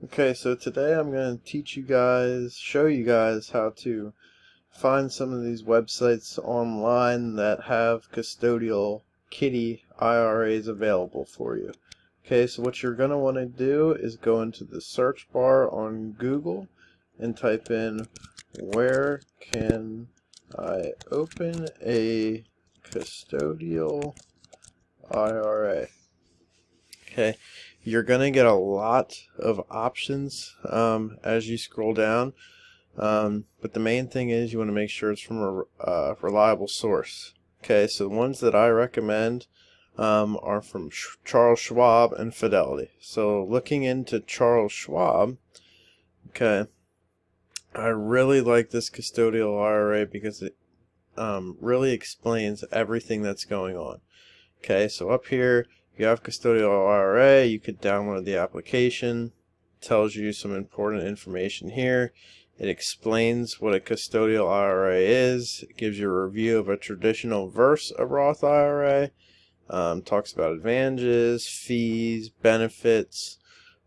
Okay, so today I'm going to show you guys how to find some of these websites online that have custodial kitty IRAs available for you. Okay, so what you're going to want to do is go into the search bar on Google and type in, "Where can I open a custodial IRA?" Okay, you're gonna get a lot of options as you scroll down, but the main thing is you want to make sure it's from a reliable source. Okay, so the ones that I recommend are from Charles Schwab and Fidelity. So looking into Charles Schwab, okay, I really like this custodial IRA because it really explains everything that's going on. Okay, so up here, if you have custodial IRA, you could download the application. It tells you some important information here. It explains what a custodial IRA is. It gives you a review of a traditional versus a Roth IRA. Talks about advantages, fees, benefits,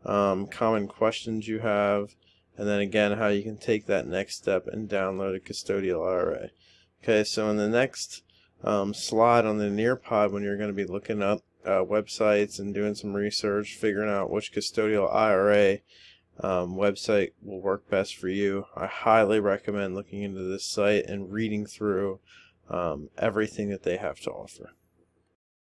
common questions you have, and then again how you can take that next step and download a custodial IRA. Okay, so in the next slide on the Nearpod, when you're going to be looking up websites and doing some research, figuring out which custodial IRA website will work best for you, I highly recommend looking into this site and reading through everything that they have to offer.